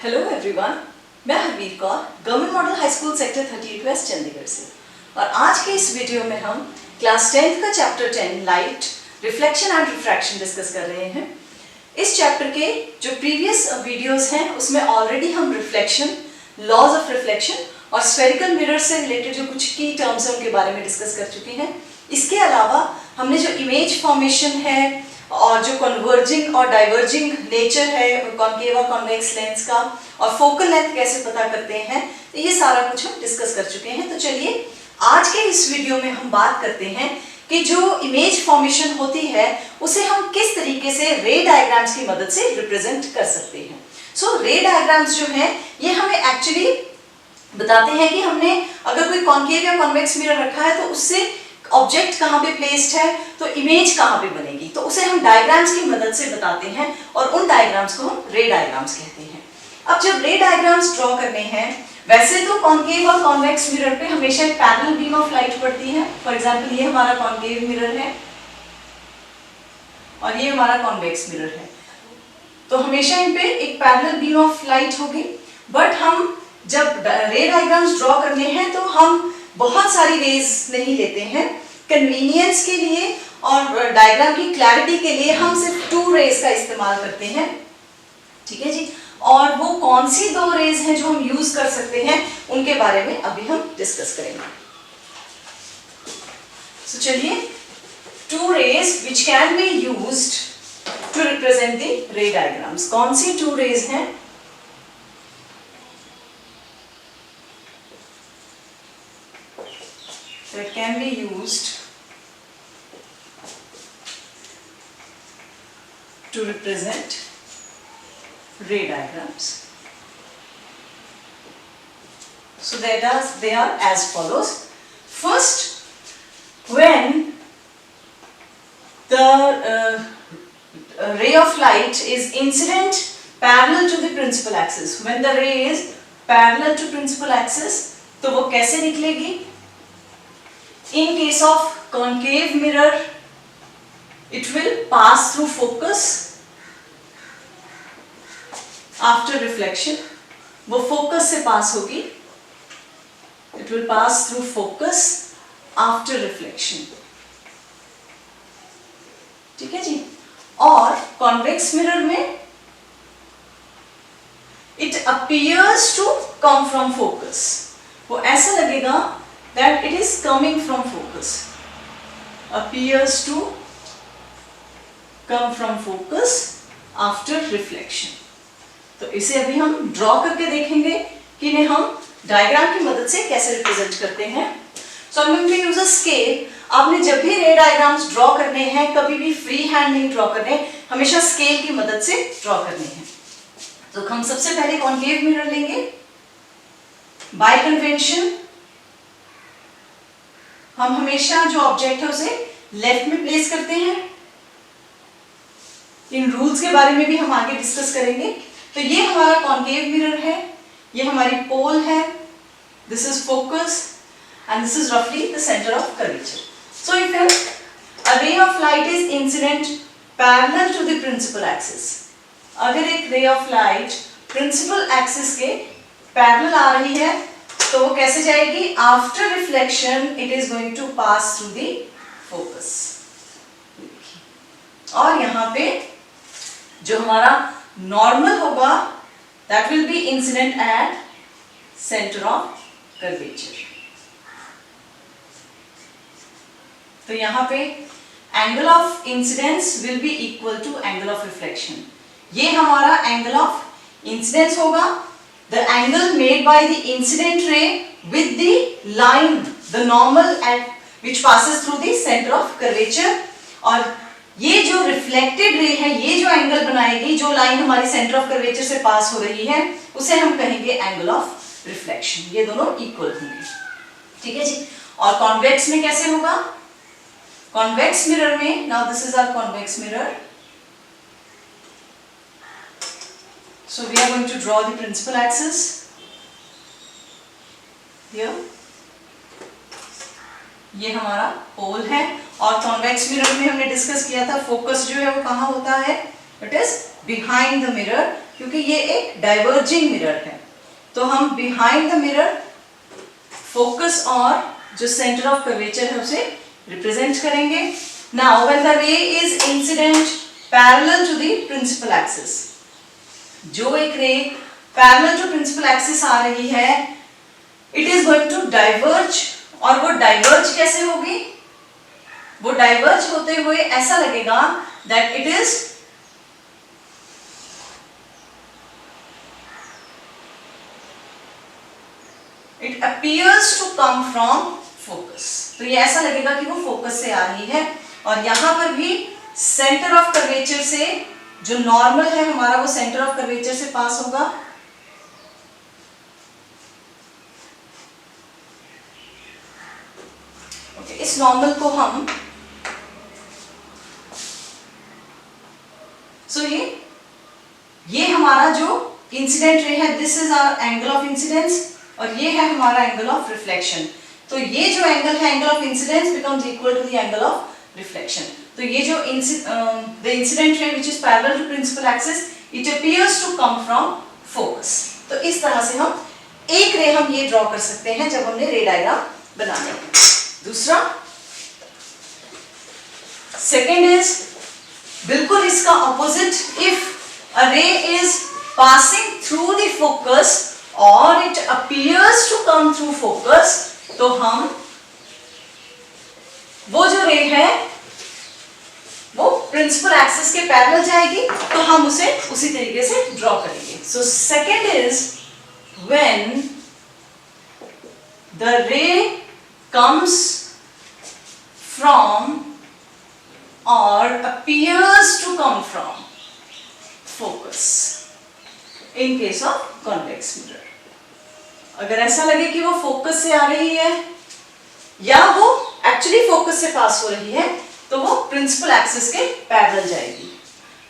Hello everyone, मैं Harveer Kaur government model high school sector 38 west Chandigarh से। और आज के इस वीडियो में हम क्लास 10th का chapter 10 light, reflection and refraction discuss कर रहे हैं। इस चैप्टर के जो प्रीवियस वीडियोस हैं उसमें ऑलरेडी हम रिफ्लेक्शन, लॉज ऑफ रिफ्लेक्शन और स्फेरिकल मिरर से रिलेटेड जो कुछ की टर्म्स हैं उनके बारे में डिस्कस कर चुके हैं। इसके अलावा हमने जो इमेज फॉर्मेशन है और जो कन्वर्जिंग और डाइवर्जिंग नेचर है कॉन्केव और कॉन्वेक्स लेंस का और फोकल लेंथ कैसे पता करते हैं, तो ये सारा कुछ हम डिस्कस कर चुके हैं। तो चलिए आज के इस वीडियो में हम बात करते हैं कि जो इमेज फॉर्मेशन होती है उसे हम किस तरीके से रे डायग्राम्स की मदद से रिप्रेजेंट कर सकते हैं। सो रे डायग्राम्स जो है ये हमें एक्चुअली बताते हैं कि हमने अगर कोई कॉन्केव या कॉन्वेक्स मिरर रखा है तो उससे ऑब्जेक्ट कहाँ पे प्लेस्ड है, तो इमेज कहाँ पे बनेगी, तो उसे हम डायग्राम्स की मदद से बताते हैं और उन डायग्राम्स को हम रे डायग्राम्स कहते हैं। अब जब रे डायग्राम्स ड्रॉ करने हैं, वैसे तो कॉन्केव और कॉन्वेक्स मिरर पे हमेशा एक पैरेलल बीम ऑफ लाइट पड़ती है। फॉर एग्जांपल ये हमारा कॉन्केव मिरर है और ये हमारा कॉन्वेक्स मिरर है, तो हमेशा इन पे एक पैरेलल बीम ऑफ लाइट होगी। बट हम जब रे डायग्राम्स ड्रॉ करने हैं तो हम बहुत सारी रेज नहीं लेते हैं। कन्वीनियंस के लिए और डायग्राम की क्लैरिटी के लिए हम सिर्फ 2 रेज का इस्तेमाल करते हैं, ठीक है जी। और वो कौन सी 2 रेज हैं जो हम यूज कर सकते हैं उनके बारे में अभी हम डिस्कस करेंगे। तो चलिए 2 rays which can be used to represent the ray diagrams. कौन सी 2 रेज हैं? that can be used to represent ray diagrams. So they are as follows. First, when the ray of light is incident parallel to the principal axis, when the ray is parallel to principal axis, तो वो कैसे निकलेगी? In case of concave mirror, it will pass through focus after reflection. वो focus से pass होगी. It will pass through focus after reflection. ठीक है जी। और convex mirror में it appears to come from focus. वो ऐसा लगेगा that it is coming from focus, appears to come from focus after reflection. तो इसे अभी हम ड्रॉ करके देखेंगे कि इन्हें हम डायग्राम की मदद से कैसे रिप्रेजेंट करते हैं। So I am going to use a scale. आपने जब भी रे डायग्राम्स ड्रॉ करने हैं कभी भी फ्री हैंड नहीं ड्रॉ करने, हमेशा स्केल की मदद से ड्रॉ करने हैं। तो हम सबसे पहले कॉन्केव मिरर लेंगे। बाय कन्वेंशन हम हमेशा जो ऑब्जेक्ट है उसे लेफ्ट में प्लेस करते हैं। इन रूल्स के बारे में भी हम आगे डिस्कस करेंगे। तो ये हमारा कॉन्केव मिरर है, ये हमारी पोल है, this is focus and this is रफली the centre of curvature. So if a ray of light is incident parallel to the principal axis, अगर एक ray of light principal axis के parallel आ रही है तो वो कैसे जाएगी? After reflection it is going to pass through the focus. और यहाँ पे जो हमारा नॉर्मल होगा that will be incident at centre of curvature. तो यहाँ पे angle of incidence will be equal to angle of reflection. ये हमारा एंगल ऑफ इंसिडेंस होगा, the angle made by the incident ray with the line, the normal at which passes through the center of curvature। और ये जो reflected ray है, ये जो angle बनाएगी, जो लाइन हमारी सेंटर ऑफ कर्वेचर से पास हो रही है, उसे हम कहेंगे एंगल ऑफ रिफ्लेक्शन। ये दोनों इक्वल होंगे, ठीक है जी। और कॉन्वेक्स में कैसे होगा? कॉन्वेक्स मिरर में, now this is our convex mirror. So we are going to draw the principal axis here. ये हमारा पोल है और कॉन्वेक्स मिरर में हमने डिस्कस किया था फोकस जो है वो कहाँ होता है? It is behind the mirror क्योंकि ये एक डाइवर्जिंग मिरर है। तो हम बिहाइंड द मिरर फोकस और जो सेंटर ऑफ कर्वेचर है उसे रिप्रेजेंट करेंगे। Now when the ray is incident parallel to the principal axis, जो एक ray parallel to principal axis आ रही है, it is going to diverge. और वो डाइवर्ज कैसे होगी? वो डाइवर्ज होते हुए ऐसा लगेगा that it is it appears to come from focus. तो ये ऐसा लगेगा कि वो फोकस से आ रही है। और यहां पर भी सेंटर ऑफ कर्वेचर से जो नॉर्मल है हमारा, वो सेंटर ऑफ कर्वेचर से पास होगा। ओके, इस नॉर्मल को हम ये हमारा जो इंसिडेंट रे है, this is our angle of incidence, और ये है हमारा एंगल ऑफ रिफ्लेक्शन। तो ये जो एंगल है, angle of incidence becomes equal to the angle of reflection. तो ये जो the incident ray which is parallel to principal axis, it appears to come from focus. तो इस तरह से हम एक रे हम ये ड्रॉ कर सकते हैं जब हमने रे डायग्राम बनाना है। दूसरा, सेकेंड इज बिल्कुल इसका opposite. If a ray is passing through the focus or it appears to come through focus, तो हम वो जो रे है वो प्रिंसिपल एक्सिस के पैरेलल जाएगी, तो हम उसे उसी तरीके से ड्रॉ करेंगे। So second is when the रे comes from or appears to come from focus in case of convex mirror। अगर ऐसा लगे कि वो फोकस से आ रही है या वो एक्चुअली फोकस से पास हो रही है, तो वो प्रिंसिपल एक्सिस के पैरेलल जाएगी।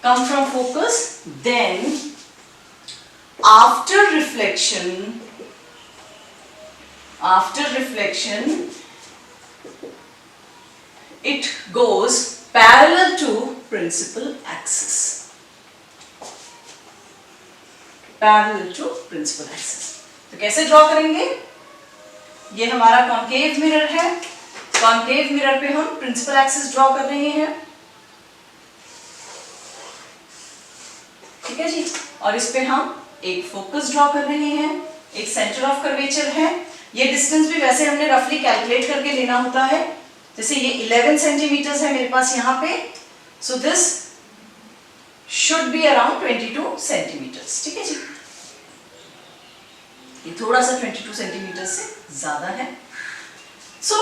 Come from focus, then after reflection it goes parallel to principal axis, तो कैसे ड्रॉ करेंगे? ये हमारा कॉन्केव मिरर है, कॉन्केव मिरर पे हम प्रिंसिपल एक्सिस ड्रॉ कर रहे हैं, ठीक है जी। और इस पे हम एक फोकस ड्रॉ कर रहे हैं, एक सेंटर ऑफ कर्वेचर है। ये डिस्टेंस भी वैसे हमने रफली कैलकुलेट करके लेना होता है। जैसे ये 11 सेंटीमीटर्स है मेरे पास यहाँ पे, so this should be around 22 centimetres, ठीक है जी। ये थोड़ा सा 22 सेंटीमीटर से ज्यादा है। So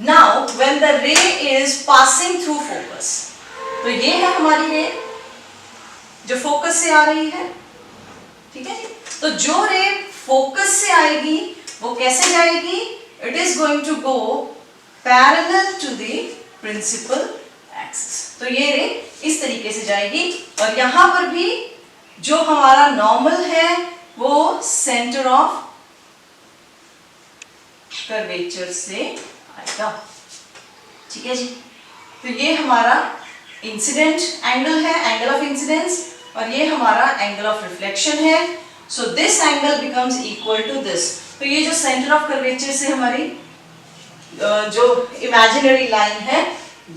now when the ray is passing through focus, तो ये है हमारी रे जो फोकस से आ रही है, ठीक है जी। तो जो रे फोकस से आएगी वो कैसे जाएगी? It is going to go parallel to the principal axis. तो ये रे इस तरीके से जाएगी, और यहां पर भी जो हमारा नॉर्मल है वो सेंटर ऑफ कर्वेचर से आएगा, ठीक है जी। तो ये हमारा इंसिडेंट एंगल है, एंगल ऑफ इंसिडेंस, और ये हमारा एंगल ऑफ रिफ्लेक्शन है। So this angle becomes equal to this. तो ये जो सेंटर ऑफ कर्वेचर से हमारी जो इमेजिनरी लाइन है,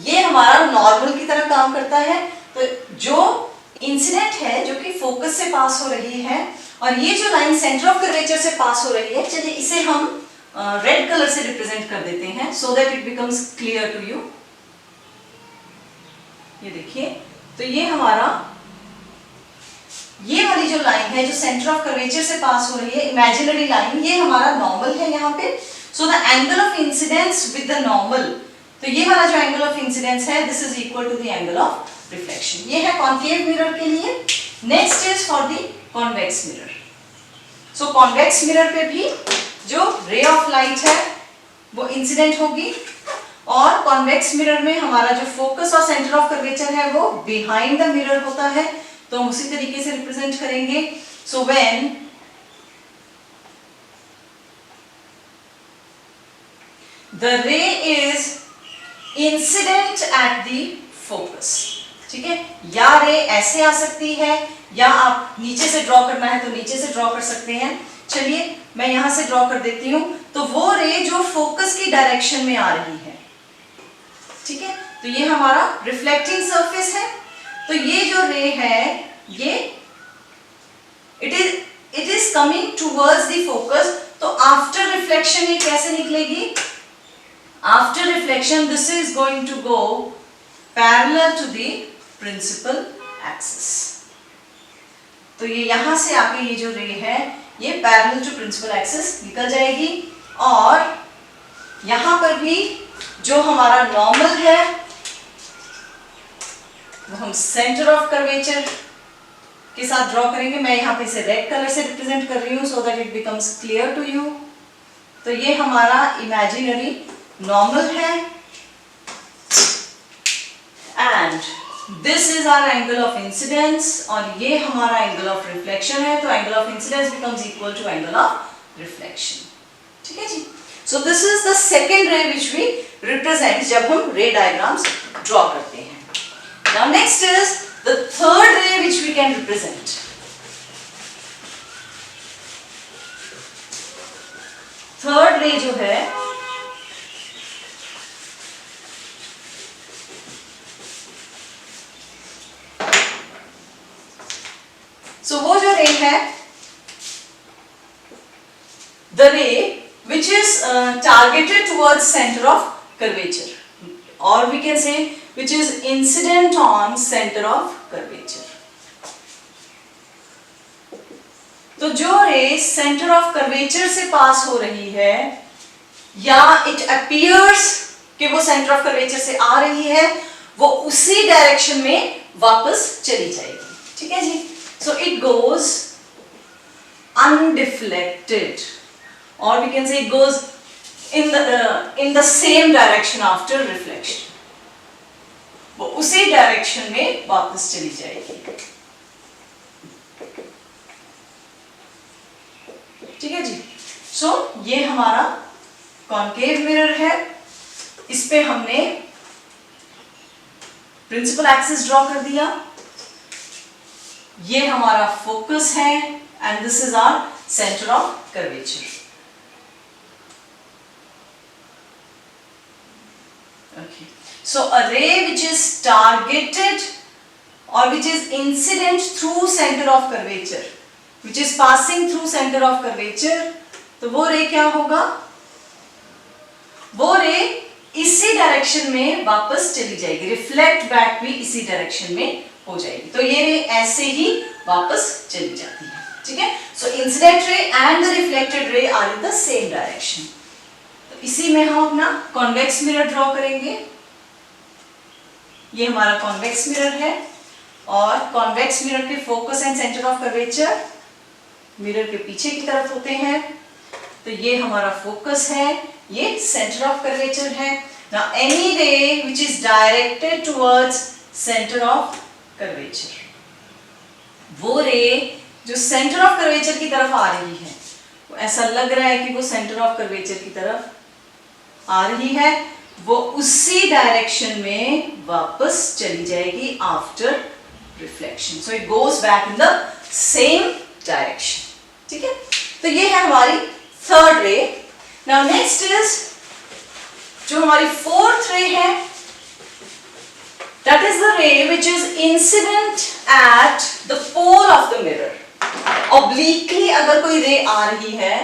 ये हमारा नॉर्मल की तरह काम करता है। तो जो इंसिडेंट है जो कि फोकस से पास हो रही है, और ये जो लाइन सेंटर ऑफ कर्वेचर से पास हो रही है, चलिए इसे हम रेड कलर से रिप्रेजेंट कर देते हैं so that it becomes clear to you. ये देखिए, तो ये हमारा ये वाली जो लाइन है जो सेंटर ऑफ कर्वेचर से पास हो रही है, इमेजिनरी लाइन, ये हमारा नॉर्मल है यहाँ पे। So the angle of incidence with the normal, तो ये वाला जो एंगल ऑफ इंसिडेंस है this is equal to the angle of reflection. ये है कॉन्केव मिरर के लिए। Next is for the convex mirror. So convex mirror पे भी जो रे ऑफ लाइट है वो इंसिडेंट होगी, और कॉन्वेक्स मिरर में हमारा जो फोकस और सेंटर ऑफ कर्वेचर है वो बिहाइंड द मिरर होता है। तो हम उसी तरीके से रिप्रेजेंट करेंगे। So when the ray is incident at the focus, ठीक है, या रे ऐसे आ सकती है, या आप नीचे से ड्रॉ करना है तो नीचे से ड्रॉ कर सकते हैं। चलिए मैं यहां से ड्रॉ कर देती हूं। तो वो रे जो फोकस की डायरेक्शन में आ रही है, ठीक है, तो ये हमारा रिफ्लेक्टिंग सरफेस है। तो ये जो रे है ये it is coming towards the focus. तो आफ्टर रिफ्लेक्शन ये कैसे निकलेगी? After reflection this is going to go parallel to the principal axis. तो ये यहां से आके ये जो रे है ये पैरेलल टू प्रिंसिपल एक्सिस निकल जाएगी, और यहां पर भी जो हमारा नॉर्मल है वो हम सेंटर ऑफ कर्वेचर के साथ ड्रॉ करेंगे। मैं यहाँ पे इसे रेड कलर से रिप्रेजेंट कर रही हूँ so that it becomes clear to you. तो ये हमारा इमेजिनरी नॉर्मल है, and this is our angle of incidence, और ये हमारा एंगल ऑफ रिफ्लेक्शन है। तो angle of incidence becomes equal to angle of reflection. ठीक है जी। So this is the second ray which we represent जब हम रे डायग्राम्स ड्रॉ करते हैं। Now next is the third ray which we can represent. Third ray जो है so वो जो ray है, the ray which is targeted towards center of curvature, or we can say which is incident on center of curvature. तो जो रे centre of curvature से पास हो रही है, या इट अपीयर्स कि वो सेंटर ऑफ कर्वेचर से आ रही है, वो उसी डायरेक्शन में वापस चली जाएगी। ठीक है जी। So it goes undeflected, or we can say it goes in the same direction after reflection. वो उसी डायरेक्शन में वापस चली जाएगी। ठीक है जी। सो ये हमारा कॉन्केव मिरर है, इस पे हमने प्रिंसिपल एक्सिस ड्रॉ कर दिया, ये हमारा फोकस है, and this is our centre of curvature. Okay. So a ray which is targeted or which is incident through center of curvature, which is passing through center of curvature, तो वो रे क्या होगा? वो रे इसी डायरेक्शन में वापस चली जाएगी, रिफ्लेक्ट बैक भी इसी डायरेक्शन में हो जाएगी। तो ये रे ऐसे ही वापस चली जाती है। ठीक है। So incident ray and the reflected ray are in the same direction. इसी में हम अपना कॉन्वेक्स मिरर ड्रॉ करेंगे। ये हमारा कॉन्वेक्स मिरर है, और कॉन्वेक्स मिरर के focus and centre of curvature mirror के पीछे की तरफ होते हैं। तो ये हमारा फोकस है, ये सेंटर ऑफ कर्वेचर है। नाउ एनी रे which is directed towards centre of curvature, वो रे जो सेंटर ऑफ कर्वेचर की तरफ आ रही है, वो ऐसा लग रहा है कि वो सेंटर ऑफ कर्वेचर की तरफ आ रही है, वो उसी डायरेक्शन में वापस चली जाएगी after reflection. So it goes back in the same direction. ठीक है। तो ये है हमारी थर्ड रे। नाउ नेक्स्ट इज जो हमारी फोर्थ रे है, that is the ray which is incident at the pole of the mirror. Obliquely अगर कोई रे आ रही है,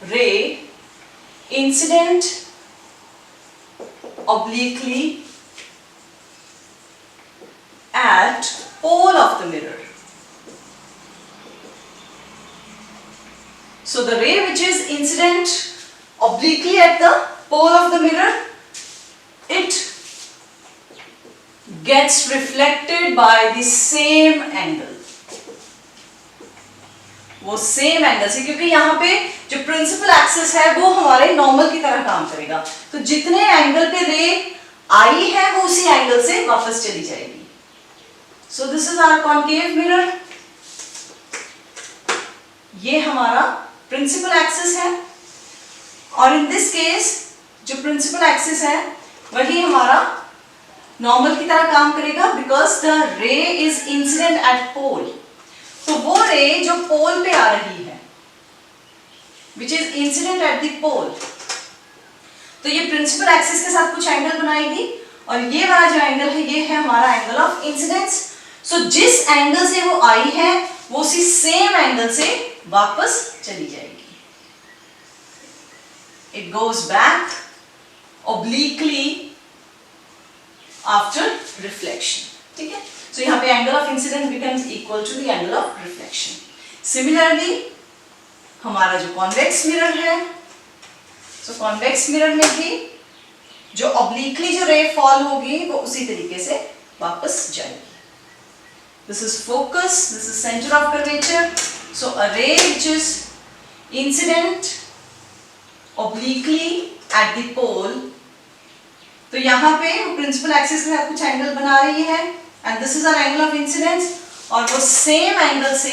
रे incident obliquely at pole of the mirror. So the ray which is incident obliquely at the pole of the mirror, it gets reflected by the same angle. वो same angle से, क्योंकि यहाँ पे जो प्रिंसिपल एक्सिस है वो हमारे normal की तरह काम करेगा, तो जितने एंगल पे रे आई है वो उसी एंगल से वापस चली जाएगी। So this is our concave mirror. ये हमारा प्रिंसिपल एक्सिस है, और इन दिस केस जो प्रिंसिपल एक्सिस है वही हमारा नॉर्मल की तरह काम करेगा because the ray is incident at pole. तो वो रे जो पोल पे आ रही है which is incident at the pole, तो ये प्रिंसिपल एक्सिस के साथ कुछ एंगल बनाएगी और ये वाला जो एंगल है ये है हमारा एंगल ऑफ इंसिडेंस। सो जिस एंगल से वो आई है वो उसी सेम एंगल से वापस चली जाएगी। It goes back obliquely after reflection, ठीक है। सो यहाँ पे angle of incidence becomes equal to the angle of reflection. Similarly हमारा जो कॉन्वेक्स मिरर है, सो कॉन्वेक्स मिरर में भी जो ऑब्लिकली जो रे फॉल होगी वो उसी तरीके से वापस जाएगी। This is focus, this is centre of curvature. So a ray which is incident obliquely at the pole, तो यहाँ पे वो प्रिंसिपल एक्सिस के साथ कुछ एंगल बना रही है and this is our angle of incidence, और वो सेम एंगल से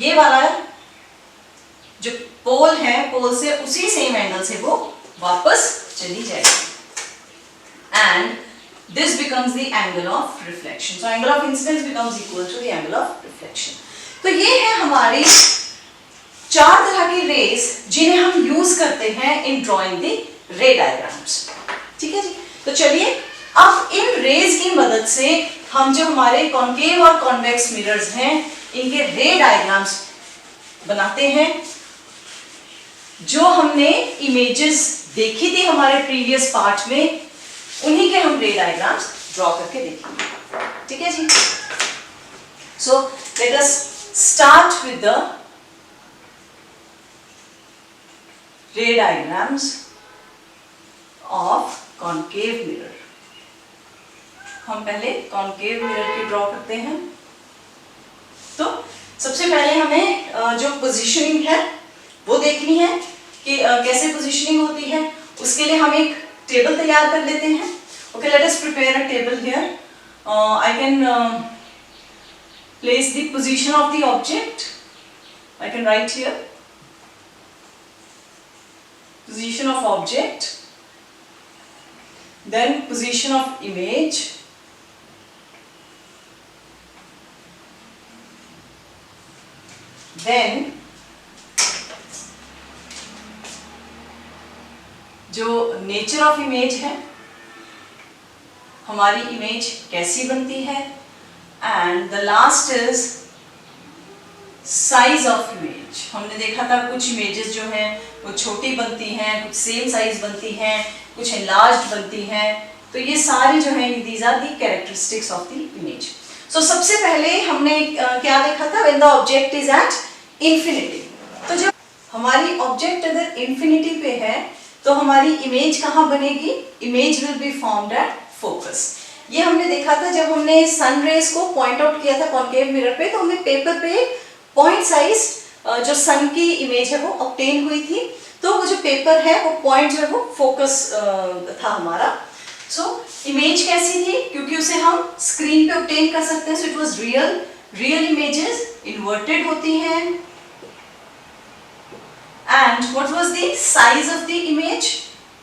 ये वाला जो पोल है, पोल से उसी सेम एंगल से वो वापस चली जाएगी and this becomes the angle of reflection. So angle of incidence becomes equal to the angle of reflection. तो ये है हमारी चार तरह की रेज जिन्हें हम यूज करते हैं इन ड्राइंग द रे डायग्राम्स, ठीक है जी। तो चलिए अब इन रेज की मदद से हम जो हमारे कॉन्केव और कॉन्वेक्स मिरर्स हैं इनके रे डायग्राम्स बनाते हैं। जो हमने इमेजेस देखी थी हमारे प्रीवियस पार्ट में उन्हीं के हम रे डायग्राम्स ड्रॉ करके देखेंगे, ठीक है जी। So let us start with the ray diagrams of concave mirror. हम पहले कॉन्केव मिरर की ड्रॉ करते हैं। तो सबसे पहले हमें जो पोजीशनिंग है वो देखनी है कि कैसे पोजीशनिंग होती है। उसके लिए हम एक टेबल तैयार कर लेते हैं। Okay, let us prepare a table here. I can place the position of the object. I can write here position of object, then position of image, then जो नेचर ऑफ इमेज है, हमारी image कैसी बनती है, and the last is size of image. हमने देखा था कुछ इमेजेस जो हैं वो छोटी बनती हैं, कुछ सेम साइज बनती हैं, कुछ एनलार्ज्ड बनती हैं। तो ये सारी जो है these are the characteristics of the image. सो सबसे पहले हमने क्या देखा था, when the object is at infinity. तो जब हमारी ऑब्जेक्ट अगर इंफिनिटी पे है तो हमारी इमेज कहाँ बनेगी, image will be formed at focus. ये हमने देखा था जब हमने सन रेज को पॉइंट आउट किया था कॉन्केव मिरर पे, तो हमने पेपर पे पॉइंट साइज जो सन की इमेज है वो ऑब्टेन हुई थी। तो वो जो पेपर है वो पॉइंट जो है वो फोकस था हमारा। सो इमेज कैसी थी, क्योंकि उसे हम स्क्रीन पे ऑब्टेन कर सकते हैं। So it was real images inverted होती हैं। And what was the size of the image,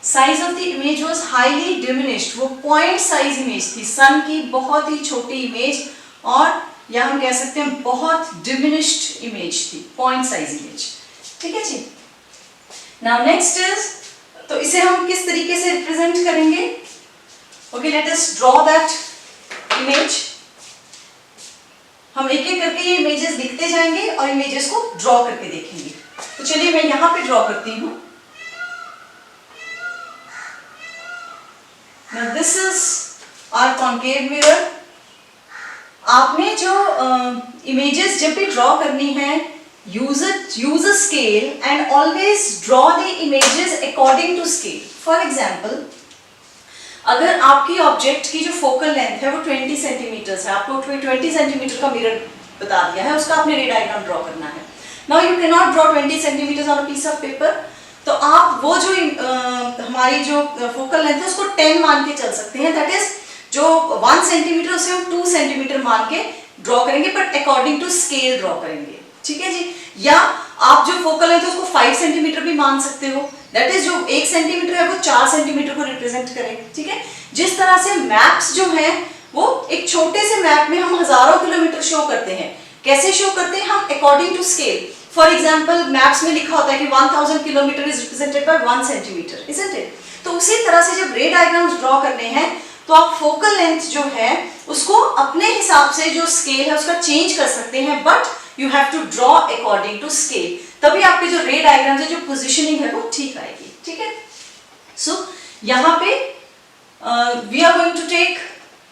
size of the image was highly diminished. वो पॉइंट साइज इमेज थी, सन की बहुत ही छोटी इमेज, और या हम कह सकते हैं बहुत डिमिनिश्ड इमेज थी, पॉइंट साइज इमेज, ठीक है जी। नाउ नेक्स्ट इज, तो इसे हम किस तरीके से रिप्रेजेंट करेंगे। Okay, late us draw that image. हम एक एक करके ये इमेजेस लिखते जाएंगे और इमेजेस को ड्रॉ करके देखेंगे। तो चलिए मैं यहां पे ड्रॉ करती हूं। Now this is our concave mirror. आपने जो इमेजेस जब भी ड्रॉ करनी है, use a scale and always draw the images according to scale. For example, अगर आपकी ऑब्जेक्ट की जो फोकल लेंथ है वो 20 सेंटीमीटर्स है, आपको 20 सेंटीमीटर का मिरर बता दिया है, उसका आपने रे डायग्राम ड्रॉ करना है। Now you can not draw 20 centimetres on a piece of paper. तो आप वो जो हमारी जो फोकल लेंथ है उसको 10 मान के चल सकते हैं। दैट इज जो 1 सेंटीमीटर उसे हम 2 सेंटीमीटर मान के ड्रॉ करेंगे, but according to scale draw करेंगे, ठीक है जी। या आप जो फोकल लेंथ है उसको 5 सेंटीमीटर भी मान सकते हो, दैट इज जो 1 सेंटीमीटर है वो 4 सेंटीमीटर को रिप्रेजेंट करेगा, ठीक है। जिस तरह से मैप्स जो है वो एक छोटे से मैप में हम हजारों किलोमीटर शो करते हैं, कैसे शो करते हैं हम, according to scale. For example maps में लिखा होता है कि 1000 kilometre is represented by 1 centimetre, isn't it. तो उसी तरह से जब रे डायग्राम्स ड्रॉ करने हैं तो आप फोकल लेंथ जो है उसको अपने हिसाब से जो स्केल है उसका चेंज कर सकते हैं, but you have to draw according to scale, तभी आपके जो रे डायग्राम्स है जो पोजीशनिंग है वो ठीक आएगी, ठीक है। सो यहाँ पे we are going to take,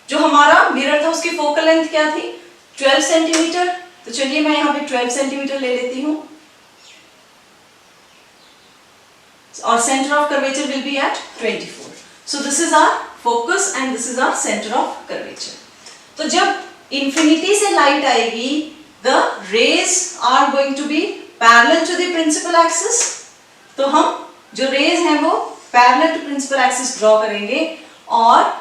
जो हमारा मिरर था उसकी फोकल लेंथ क्या थी, 12 सेंटीमीटर। तो चलिए मैं यहाँ पे 12 सेंटीमीटर ले लेती हूँ और centre of curvature will be at 24. So this is our focus and this is our centre of curvature. तो जब इंफिनिटी से लाइट आएगी, the rays are going to be parallel to the principal axis. तो हम जो rays हैं वो parallel to principal axis draw करेंगे. और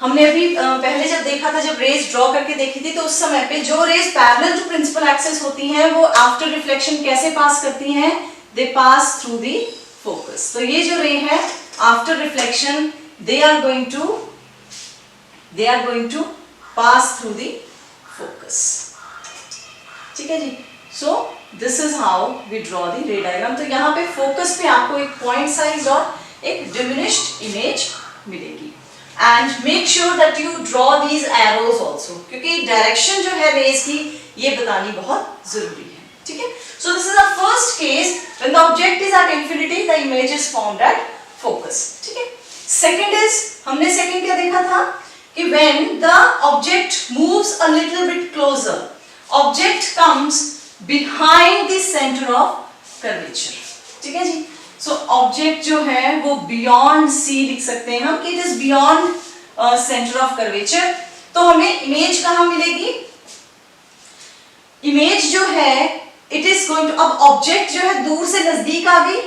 हमने अभी पहले जब देखा था, जब रेज ड्रॉ करके देखी थी, तो उस समय पे जो rays parallel to principal axis होती हैं वो आफ्टर रिफ्लेक्शन कैसे पास करती हैं, दे पास थ्रू दी फोकस. तो ये जो रे है after reflection they are going to pass through the focus. ठीक है जी. So this is how we draw the ray diagram. तो यहाँ पे फोकस पे आपको एक पॉइंट साइज और एक diminished इमेज मिलेगी. And make sure that you draw these arrows also, क्योंकि डायरेक्शन जो है रेज की ये बतानी बहुत जरूरी है. ठीक है. So this is the first case when the object is at infinity, the image is formed at focus. ठीक है. Second is, हमने second क्या देखा था कि when the object moves a little bit closer, object comes behind the center of curvature. ठीक है जी. So object जो है वो beyond C लिख सकते हैं हम कि it is beyond center of curvature. तो हमें इमेज कहाँ मिलेगी? इमेज जो है it is going to, अब ऑब्जेक्ट जो है दूर से नजदीक आ गई.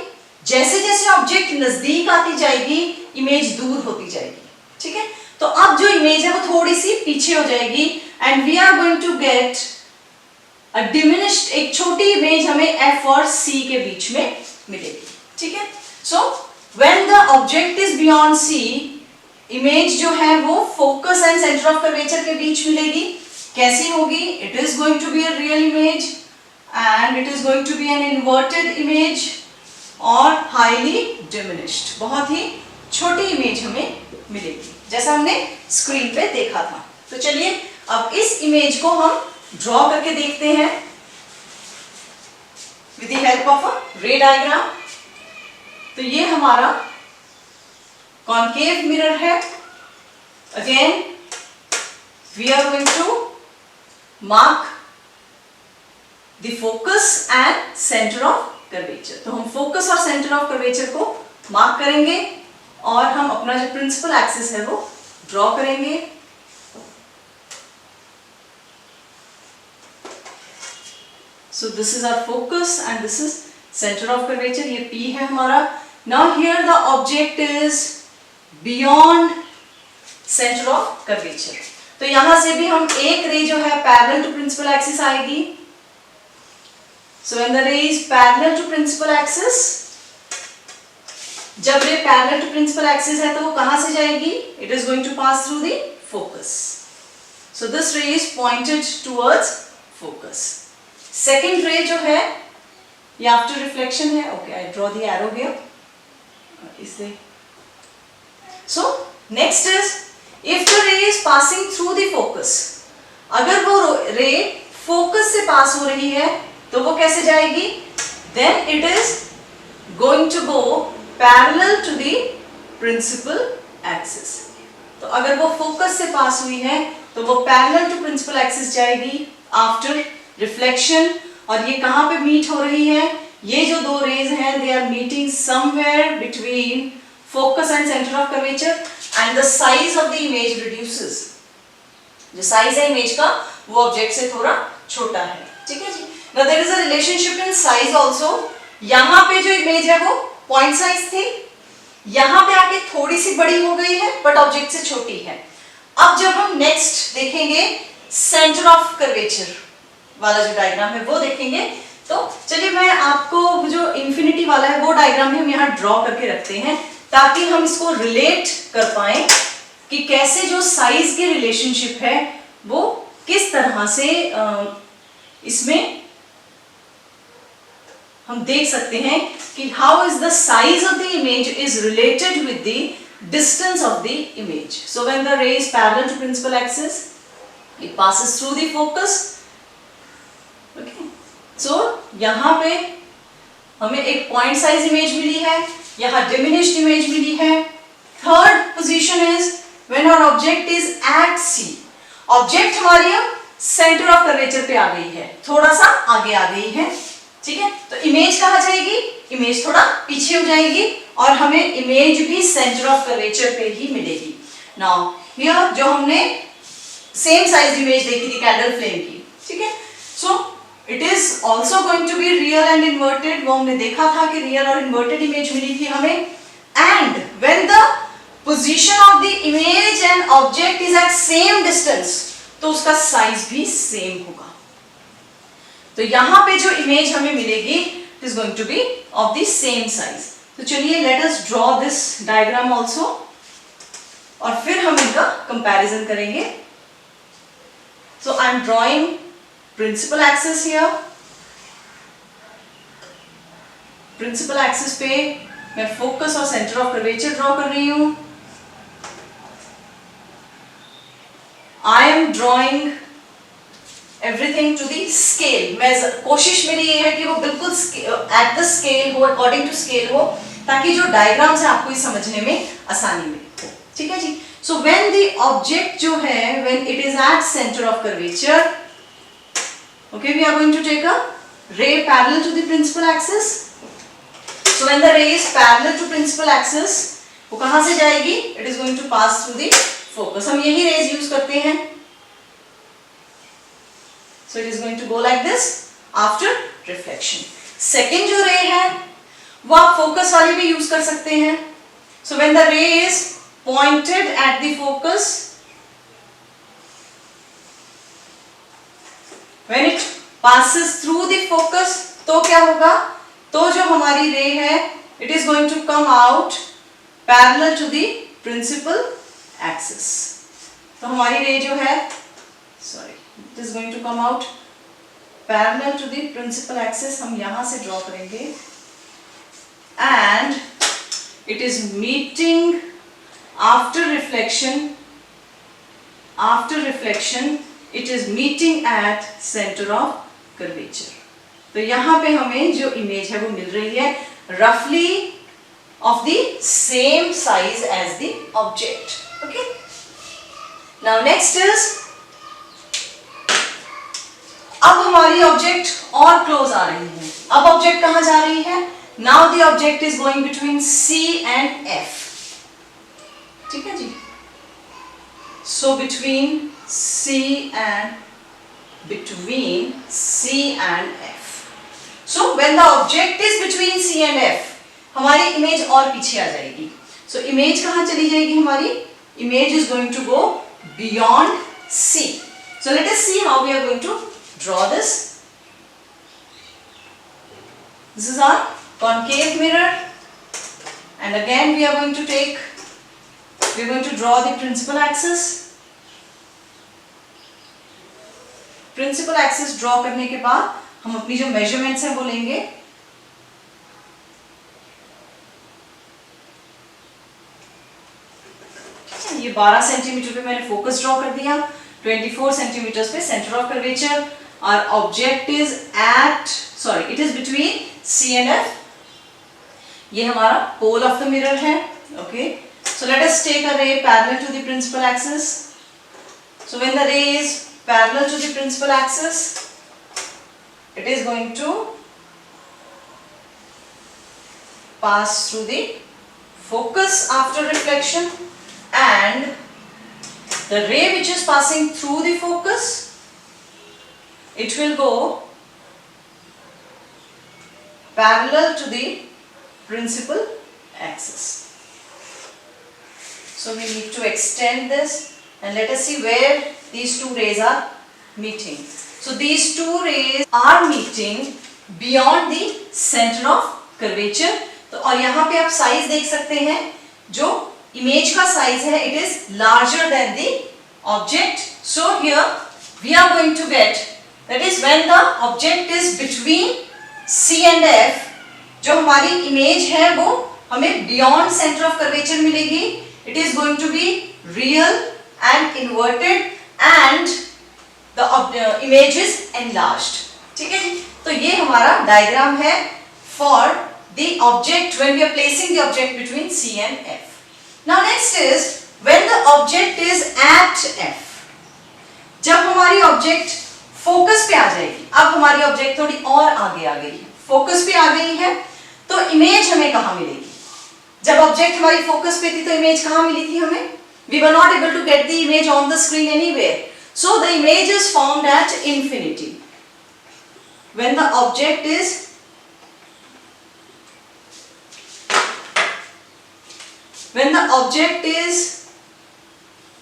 जैसे जैसे ऑब्जेक्ट नजदीक आती जाएगी इमेज दूर होती जाएगी. ठीक है. तो अब जो इमेज है वो थोड़ी सी पीछे हो जाएगी and we are going to get a diminished, एक छोटी इमेज हमें F और C के बीच में मिलेगी. ठीक है. So when the object is beyond C, image जो है वो focus and centre of curvature के बीच मिलेगी. कैसी होगी? It is going to be a real image and it is going to be an inverted image और हाईली डिमिनिश्ड, बहुत ही छोटी इमेज हमें मिलेगी जैसा हमने स्क्रीन पे देखा था. तो चलिए अब इस इमेज को हम ड्रॉ करके देखते हैं with the help of a ray diagram. तो ये हमारा कॉन्केव मिरर है. Again we are going to mark the focus and centre of curvature. तो हम फोकस और सेंटर ऑफ कर्वेचर को मार्क करेंगे और हम अपना जो प्रिंसिपल एक्सिस है वो ड्रॉ करेंगे. So this is our focus and this is centre of curvature. ये P है हमारा. Now here the object is beyond centre of curvature. तो यहां से भी हम एक रे जो है पैरेलल टू प्रिंसिपल एक्सिस आएगी. So when the ray is parallel to principal axis, जब रे पैरेलल टू प्रिंसिपल एक्सिस है तो वो कहां से जाएगी? It is going to pass through the focus. So this ray is pointed towards focus. Second ray जो है ये आफ्टर रिफ्लेक्शन है. Okay, I draw the arrow here. इसलिए so next is if the ray is passing through the focus, अगर वो रे focus से पास हो रही है तो वो कैसे जाएगी? Then it is going to go parallel to the principal axis. तो अगर वो फोकस से पास हुई है तो वो पैरेलल टू प्रिंसिपल एक्सिस जाएगी आफ्टर रिफ्लेक्शन. और ये कहां पे मीट हो रही है? ये जो दो रेज हैं they are meeting somewhere between focus and centre of curvature and the size of the image reduces. जो साइज है इमेज का वो ऑब्जेक्ट से थोड़ा छोटा है. ठीक है जी. Now there is a relationship in size also. यहाँ पे जो इमेज है वो पॉइंट साइज थी, यहाँ पे आके थोड़ी सी बड़ी हो गई है बट ऑब्जेक्ट से छोटी है. अब जब हम नेक्स्ट देखेंगे सेंटर ऑफ कर्वेचर वाला जो डायग्राम है वो देखेंगे. तो चलिए मैं इंफिनिटी वाला है वो डायग्राम भी हम यहाँ ड्रॉ करके रखते हैं ताकि हम इसको रिलेट कर पाए कि कैसे जो साइज की रिलेशनशिप है वो किस तरह से इसमें हम देख सकते हैं कि how is the size of the image is related with the distance of the image. So when the ray is parallel to principal axis it passes through the focus. Okay, so यहाँ पे हमें एक point size image मिली है, यहाँ diminished image मिली है. Third position is when our object is at C. Object हमारी अब सेंटर ऑफ कर्वेचर पे आ गई है, थोड़ा सा आगे आ गई है. ठीक है, तो इमेज कहाँ जाएगी? इमेज थोड़ा पीछे हो जाएगी और हमें इमेज भी सेंटर ऑफ कर्वेचर पे ही मिलेगी. नाउ हियर जो हमने सेम साइज इमेज देखी थी कैंडल फ्लेम की, ठीक है, so it is also going to be real and inverted. वो हमने देखा था कि रियल और इन्वर्टेड इमेज मिली थी हमें. And when the position of the image and object is at same distance, तो उसका साइज भी सेम होगा. तो यहां पे जो इमेज हमें मिलेगी it is going to be of the same size. तो चलिए let us draw this diagram also और फिर हम इनका कंपैरिजन करेंगे. So I am drawing principal axis here. Principal axis पे मैं फोकस और सेंटर ऑफ कर्वेचर ड्रॉ कर रही हूं. I am drawing everything to the scale. मैं कोशिश मेरी ये है कि वो बिल्कुल एट द स्केल हो, अकॉर्डिंग टू स्केल हो, ताकि जो डायग्राम्स है आपको ये समझने में आसानी मिले. ठीक है जी. सो व्हेन द ऑब्जेक्ट जो है when it is eight centre of curvature, okay, we are going to take a ray parallel to the principal axis. So when the ray is parallel to principal axis, वो कहाँ से जाएगी? It is going to pass through the focus. हम यही rays use करते हैं. So it is going to go like this after reflection. Second जो ray है वो आप focus वाले भी use कर सकते हैं. So when the ray is pointed at the focus, when it passes through the focus, तो क्या होगा? तो जो हमारी रे है it is going to come out parallel to the principal axis. तो हमारी रे जो है it is going to come out parallel to the principal axis. हम यहां से ड्रॉ करेंगे and it is meeting after reflection. It is meeting at center of curvature. तो यहाँ पे हमें जो इमेज है वो मिल रही है roughly of the same size as the object. Okay. Now next is, अब हमारी ऑब्जेक्ट और क्लोज आ रही है. अब ऑब्जेक्ट कहाँ जा रही है? Now the object is going between C and F. ठीक है जी. So between C and F. So when the object is between C and F, हमारी इमेज और पीछे आ जाएगी. So इमेज कहाँ चली जाएगी हमारी? Image is going to go beyond C. So let us see how we are going to draw this. This is our concave mirror, and again we are going to draw the principal axis. Principal axis draw करने के बाद हम अपनी जो measurements हैं वो लेंगे. ये 12 सेंटीमीटर पे मैंने फोकस ड्रॉ कर दिया. 24 सेंटीमीटर पे सेंटर ऑफ कर्वेचर. और object is it is between C and F. ये हमारा पोल ऑफ द मिरर है. Okay, so let us take a ray parallel to the principal axis. So when the ray is parallel to the principal axis, it is going to pass through the focus after reflection, and the ray which is passing through the focus, it will go parallel to the principal axis. So we need to extend this and let us see where these two rays are meeting. So these two rays are meeting beyond the center of curvature. तो और यहाँ पे आप size देख सकते हैं, जो image का साइज है it is larger than the object. So here we are going to get that is when the object is between C and F, जो हमारी इमेज है वो हमें बियॉन्ड सेंटर ऑफ कर्वेचर मिलेगी। It is going to be real and inverted and the image is enlarged. ठीक है जी, तो ये हमारा डायग्राम है for the object when we are placing the object between C and F। Now next is when the object is at F, जब हमारी object focus पे आ जाएगी। अब हमारी ऑब्जेक्ट थोड़ी और आगे आ गई है, फोकस पे आ गई है, तो इमेज हमें कहां मिलेगी? जब ऑब्जेक्ट हमारी फोकस पे थी तो इमेज कहां मिली थी हमें? We were not able to get the image on the screen anywhere. So the image is formed at infinity. When the object is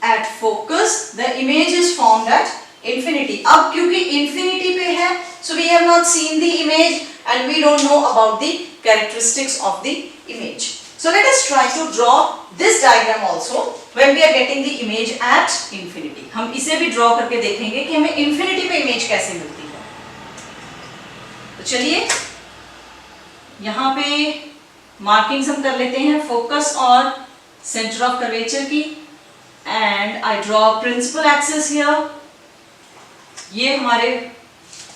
at focus, the image is formed at infinity. अब क्योंकि infinity पे है, so we have not seen the image and we don't know about the characteristics of the image. So let us try to draw this diagram also when we are getting the image at infinity. हम इसे भी draw करके देखेंगे कि हमें infinity पे image कैसे मिलती है। तो चलिए यहाँ पे मार्किंग्स हम कर लेते हैं फोकस और सेंटर ऑफ कर्वेचर की, and I draw principal axis here. ये हमारे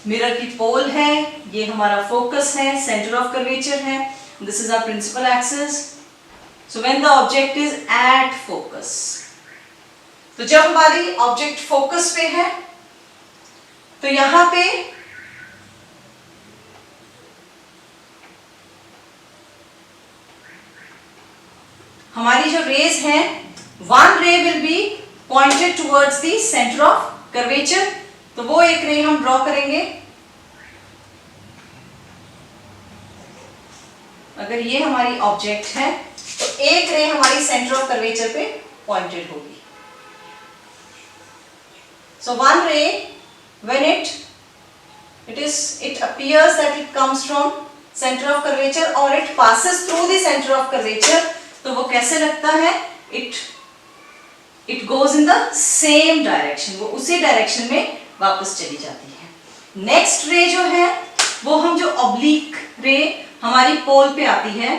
मिरर की पोल है, ये हमारा फोकस है, सेंटर ऑफ कर्वेचर है, this is our principal axis. So when the object is at focus, तो जब हमारी ऑब्जेक्ट फोकस पे है तो यहां पे हमारी जो रेज हैं, वन रे will be pointed towards the centre of curvature. तो वो एक रे हम ड्रॉ करेंगे। अगर ये हमारी ऑब्जेक्ट है तो एक रे हमारी सेंटर ऑफ कर्वेचर पे पॉइंटेड होगी। सो वन रे when it appears that it comes from center of curvature or it passes through the center of curvature, तो वो कैसे लगता है? it goes in the same direction, वो उसी डायरेक्शन में वापस चली जाती है। नेक्स्ट रे जो है वो हम जो ऑब्लिक रे हमारी पोल पे आती है,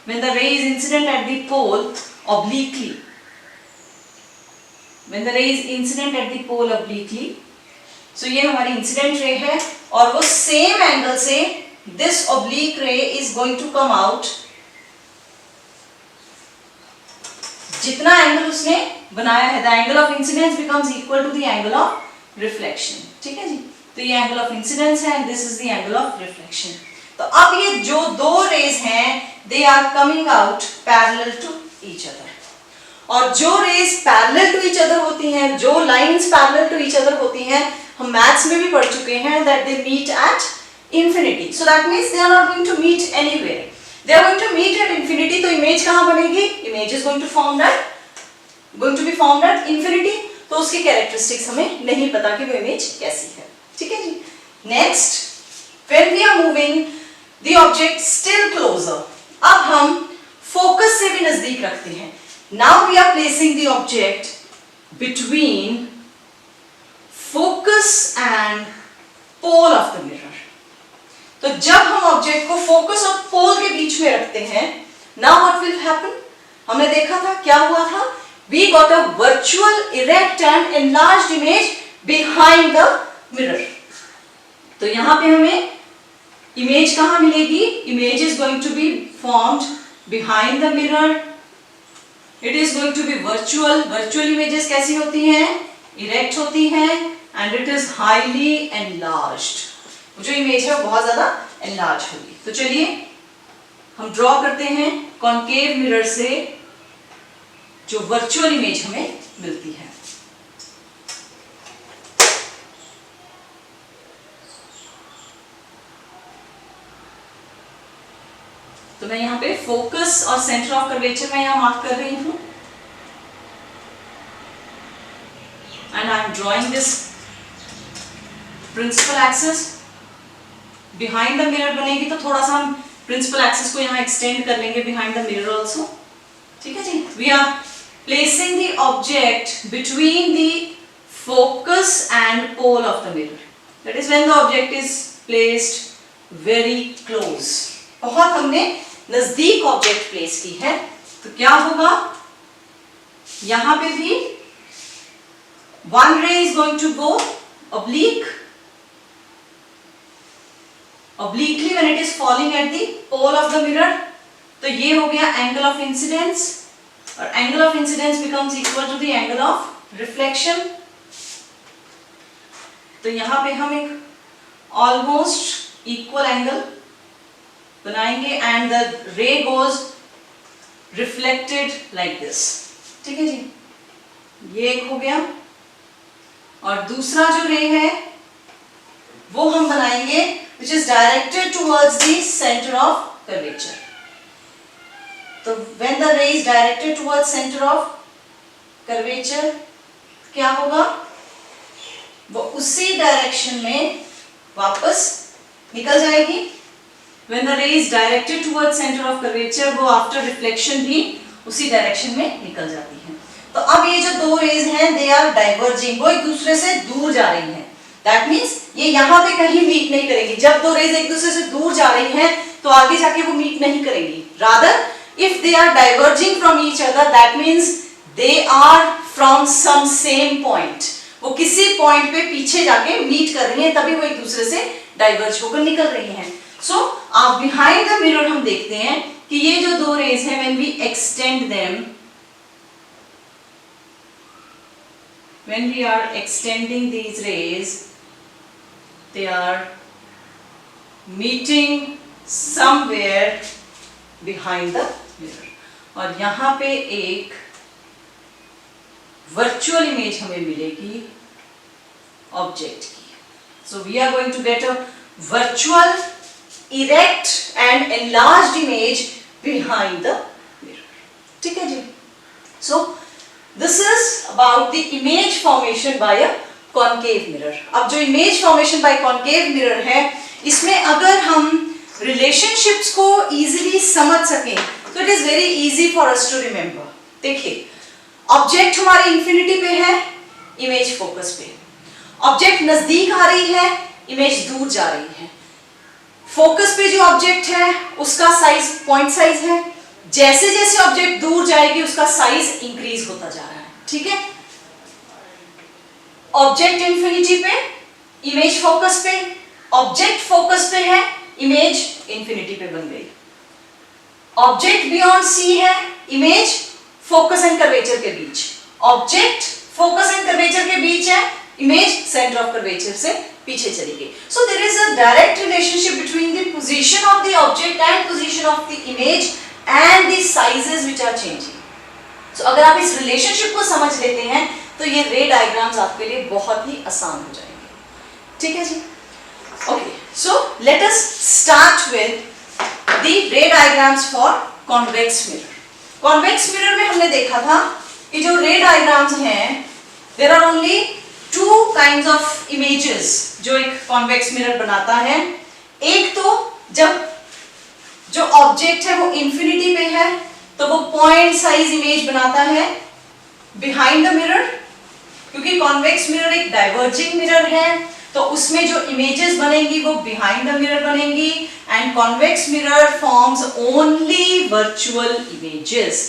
when the ray is incident at the pole obliquely, when the ray is incident at the pole obliquely, so ये हमारी इंसिडेंट रे है और वो सेम एंगल से this oblique ray is going to come out। जितना angle उसने बनाया है, the angle of incidence becomes equal to the angle of reflection। ठीक है जी, तो ये एंगल ऑफ इंसिडेंस है and this is the angle of reflection। तो अब ये जो दो रेज हैं they are coming out parallel to each other, और जो rays parallel to each other होती हैं, जो lines parallel to each other होती हैं, हम मैथ्स में भी पढ़ चुके हैं that they meet at infinity, so that means they are not going to meet anywhere, they are going to meet at infinity। तो इमेज कहाँ बनेगी? Image is going to be formed at infinity। तो उसकी characteristics हमें नहीं पता कि वो इमेज कैसी है। ठीक है जी, next when we are moving the object still closer, अब हम फोकस से भी नजदीक रखते हैं। Now we are placing the object between focus and pole of the mirror। तो जब हम ऑब्जेक्ट को फोकस और पोल के बीच में रखते हैं, now what will happen? हमने देखा था क्या हुआ था? We got a virtual erect and enlarged image behind the mirror। तो यहां पे हमें इमेज कहां मिलेगी? Image is going to be formed behind the mirror। It is going to be virtual। virtual images कैसी होती हैं? erect होती हैं and it is highly enlarged। जो इमेज है वो बहुत ज्यादा enlarge होगी। तो चलिए हम ड्रॉ करते हैं कॉन्केव मिरर से जो वर्चुअल इमेज हमें मिलती है। तो मैं यहाँ पे फोकस और सेंटर ऑफ कर्वेचर में यहाँ मार्क कर रही हूँ and I am drawing this principle axis. Behind the mirror बनेगी तो थोड़ा सा हम प्रिंसिपल एक्सिस को यहाँ एक्सटेंड कर लेंगे बिहाइंड द मिरर ऑल्सो। ठीक है जी, we are placing the object between the focus and pole of the mirror, that is when the object is placed very close. बहुत हमने नजदीक ऑब्जेक्ट प्लेस की है, तो क्या होगा, यहां पे भी one ray is going to go obliquely when it is falling at the pole of the mirror, तो ये हो गया एंगल ऑफ इंसिडेंस, और angle of incidence becomes equal to the angle of reflection। तो यहां पे हम एक ऑलमोस्ट इक्वल एंगल बनाएंगे एंड द रे गोज रिफ्लेक्टेड लाइक दिस। ठीक है जी, ये एक हो गया, और दूसरा जो रे है वो हम बनाएंगे which is directed towards the center of curvature। तो when the ray is directed towards center of curvature क्या होगा, वो उसी डायरेक्शन में वापस निकल जाएगी। when the ray is directed towards center of curvature वो after reflection भी उसी डायरेक्शन में निकल जाती है। तो अब ये जो दो रेज हैं दे आर डाइवर्जिंग, वो एक दूसरे से दूर जा रही हैं। दैट मींस ये यहाँ पे कहीं मीट नहीं करेंगी। जब दो रेज एक दूसरे से दूर जा रही हैं तो आगे जाके वो मीट नहीं करेंगी। Rather if they are diverging from each other that means they are from some same point, वो किसी पॉइंट पे पीछे जाके मीट कर रही हैं, तभी वो एक दूसरे से डाइवर्ज होकर निकल रही हैं। सो आप बिहाइंड द मिरर हम देखते हैं कि ये जो दो रेज हैं when we extend them, when we are extending these rays they are meeting somewhere behind the mirror, और यहाँ पे एक वर्चुअल इमेज हमें मिलेगी ऑब्जेक्ट की। so we are going to get a virtual erect and enlarged image behind the mirror। ठीक है जी, so this is about the image formation by a concave mirror। अब जो image formation by concave mirror है, इसमें अगर हम relationships को easily समझ सकें तो it is very easy for us to remember। देखिए, ऑब्जेक्ट हमारे इंफिनिटी पे है, इमेज फोकस पे। ऑब्जेक्ट नजदीक आ रही है, इमेज दूर जा रही है। फोकस पे जो ऑब्जेक्ट है उसका साइज पॉइंट साइज है, जैसे जैसे ऑब्जेक्ट दूर जाएगी उसका साइज इंक्रीज होता जा रहा है। ठीक है, ऑब्जेक्ट इंफिनिटी पे, इमेज फोकस पे, ऑब्जेक्ट फोकस पे है, इमेज इंफिनिटी पे बन गई। ऑब्जेक्ट बियॉन्ड सी है, इमेज फोकस एंड कर्वेचर के बीच। ऑब्जेक्ट फोकस एंड कर्वेचर के बीच है, इमेज सेंटर ऑफ कर्वेचर से पीछे चली गई। So there is a direct relationship between the position of the object and position of the image and the sizes which are changing। so अगर आप इस relationship को समझ लेते हैं तो ये रे डायग्राम्स आपके लिए बहुत ही आसान हो जाएंगे। ठीक है जी, okay, so let us start with the ray diagrams for convex mirror. Convex mirror में हमने देखा था कि जो रे डायग्राम्स हैं there are only two kinds of images जो एक कॉन्वेक्स मिरर बनाता है। एक तो जब जो ऑब्जेक्ट है वो इंफिनिटी पे है तो वो पॉइंट साइज इमेज बनाता है बिहाइंड द मिरर, क्योंकि कॉन्वेक्स मिरर एक डाइवर्जिंग मिरर है तो उसमें जो इमेजेस बनेंगी वो बिहाइंड द मिरर बनेंगी। And convex mirror forms only virtual images.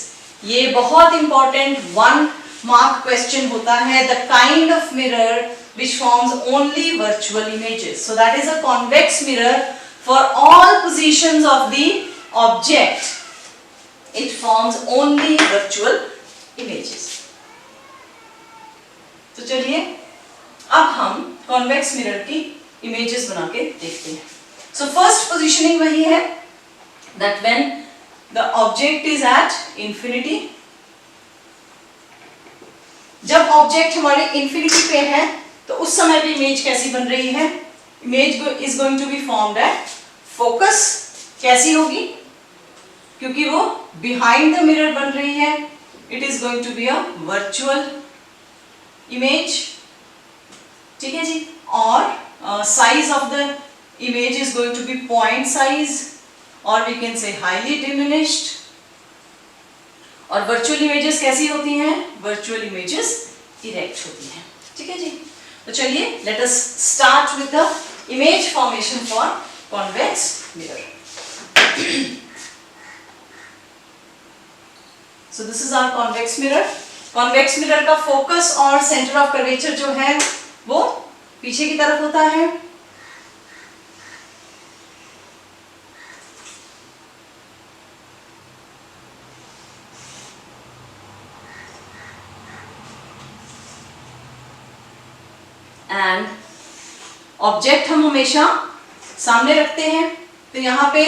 ये बहुत इंपॉर्टेंट 1 मार्क क्वेश्चन होता है, the kind of mirror which forms only virtual images। so that is a convex mirror for all positions of the object, it forms only virtual images। तो चलिए अब हम convex mirror की images बना के देखते हैं। so first positioning वही है that when the object is at infinity, जब ऑब्जेक्ट हमारे इंफिनिटी पे है तो उस समय भी इमेज कैसी बन रही है, image is going to be formed at focus. कैसी होगी, क्योंकि वो बिहाइंड द मिरर बन रही है, it is going to be a virtual image. ठीक है जी, और size of the image is going to be point size और we can say highly diminished. और वर्चुअल इमेजेस कैसी होती हैं? वर्चुअल इमेजेस इरेक्ट होती हैं। ठीक है जी, तो चलिए let us start with the image formation for convex mirror. So this is our convex mirror. Convex mirror का फोकस और सेंटर ऑफ कर्वेचर जो है वो पीछे की तरफ होता है। एंड ऑब्जेक्ट हम हमेशा सामने रखते हैं, तो यहां पे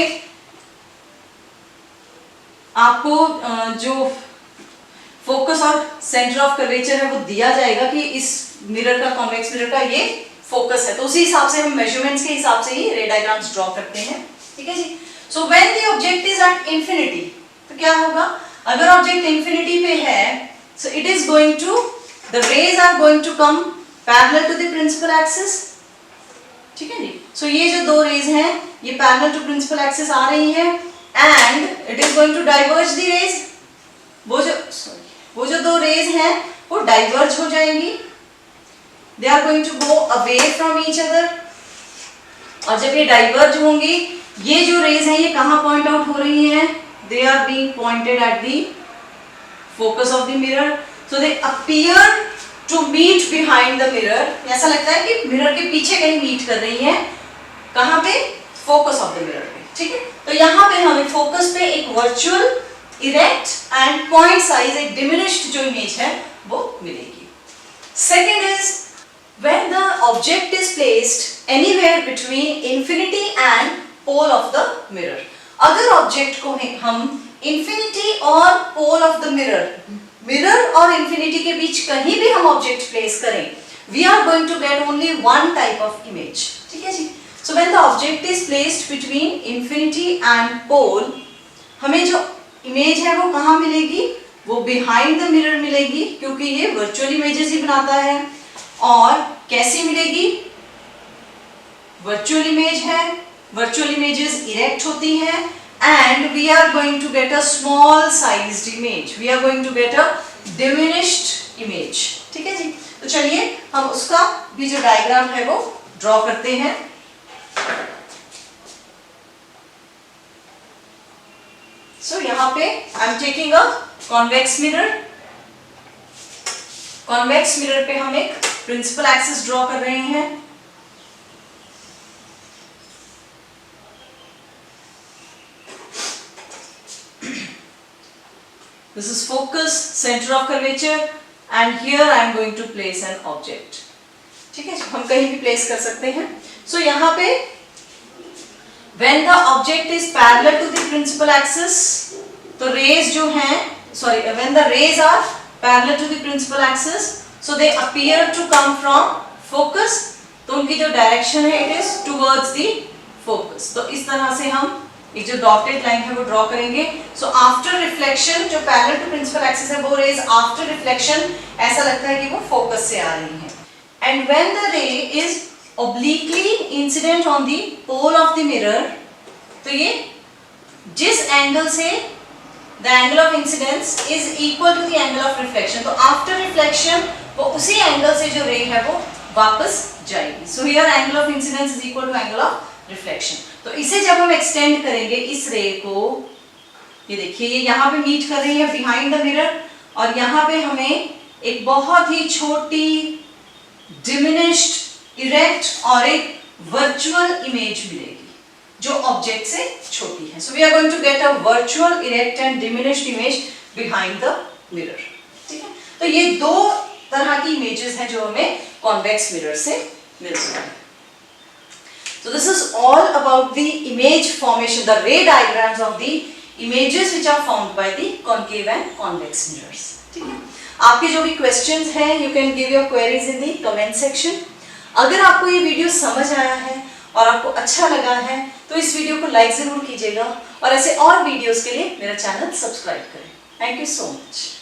आपको जो फोकस और सेंटर ऑफ कर्वेचर है वो दिया जाएगा कि इस मिरर का, कॉन्वेक्स मिरर का ये फोकस है, तो उसी हिसाब से हम मेजरमेंट्स के हिसाब से ही रे डायग्राम्स ड्रॉ करते हैं। ठीक है जी। So when the object is at infinity, तो क्या होगा? अगर ऑब्जेक्ट इंफिनिटी पे है, so it is going to, the rays are going to come parallel to the principal axis. ठीक है जी। सो ये जो दो रेज हैं ये पैरेलल टू प्रिंसिपल एक्सिस आ रही है and it is going to diverge the rays. वो जो दो रेज हैं वो डाइवर्ज हो जाएंगी, they are going to go away from each other. और जब ये डाइवर्ज होंगी, ये जो रेज हैं ये कहां पॉइंट आउट हो रही हैं? They are being pointed at the focus of the mirror, so they appear to meet behind the mirror. ऐसा लगता है कि मिरर के पीछे कहीं मीट कर रही हैं। कहां पे? फोकस ऑफ द मिरर पे। ठीक है, तो यहां पे हमें फोकस पे एक virtual erect and point size, एक डिमिनिश्ड जो इमेज है वो मिलेगी। Second is when the object is placed anywhere between infinity and pole of the mirror। अगर ऑब्जेक्ट को हम infinity और pole of the mirror, mirror और infinity के बीच कहीं भी हम ऑब्जेक्ट प्लेस करें, we are going to get only one type of image। ठीक है जी। So when the object is placed between infinity and pole, हमें जो इमेज है वो कहाँ मिलेगी? वो behind the mirror मिलेगी, क्योंकि ये वर्चुअल इमेजेस ही बनाता है। और कैसी मिलेगी? वर्चुअल इमेज है, वर्चुअल इमेजेस इरेक्ट होती हैं and we are going to get a small sized image, we are going to get a diminished image. ठीक है जी। तो चलिए हम उसका भी जो डायग्राम है वो ड्रॉ करते हैं। सो यहां पे I am taking a convex mirror. Convex mirror पे हम एक प्रिंसिपल एक्सिस ड्रॉ कर रहे हैं। This is focus, center of curvature, and here I am going to place an object। ठीक है, हम कहीं भी प्लेस कर सकते हैं। सो यहाँ पे when the object is parallel to the principal axis, तो रेज जो हैं, when the rays are parallel to the principal axis, so they appear to come from focus, तो उनकी जो डायरेक्शन है it is towards the focus। तो इस तरह से हम एक जो डॉटेड लाइन है वो ड्रॉ करेंगे। सो आफ्टर रिफ्लेक्शन, जो पैरेलल टू प्रिंसिपल एक्सिस है वो रेज आफ्टर रिफ्लेक्शन ऐसा लगता है कि वो फोकस से आ रही हैं। And when the ray is obliquely incident on the pole of the mirror, तो ये जिस एंगल से the angle of incidence is equal to the angle of reflection, तो after reflection वो उसी एंगल से जो रे है वो वापस जाएगी। So here angle of incidence is equal to angle of reflection। तो इसे जब हम एक्सटेंड करेंगे इस रे को, ये देखिए ये यहाँ पे मीट कर रही है बिहाइंड द मिरर, और यहाँ पे हमें एक बहुत ही छोटी डिमिनिश्ड इरेक्ट और एक वर्चुअल इमेज मिलेगी जो ऑब्जेक्ट से छोटी है। So we are going to get a virtual erect and diminished image behind the mirror. ठीक है, तो ये दो तरह की इमेजेस हैं जो हमें कॉन्वेक्स मिरर से मिलती हैं। So this is all about the image formation, the ray diagrams of the images which are formed by the concave and convex mirrors। ठीक है, आपके जो भी questions हैं, you can give your queries in the comment section। अगर आपको ये video समझ आया है और आपको अच्छा लगा है तो इस वीडियो को लाइक जरूर कीजिएगा और ऐसे और वीडियोस के लिए मेरा चैनल सब्सक्राइब करें। Thank you so much.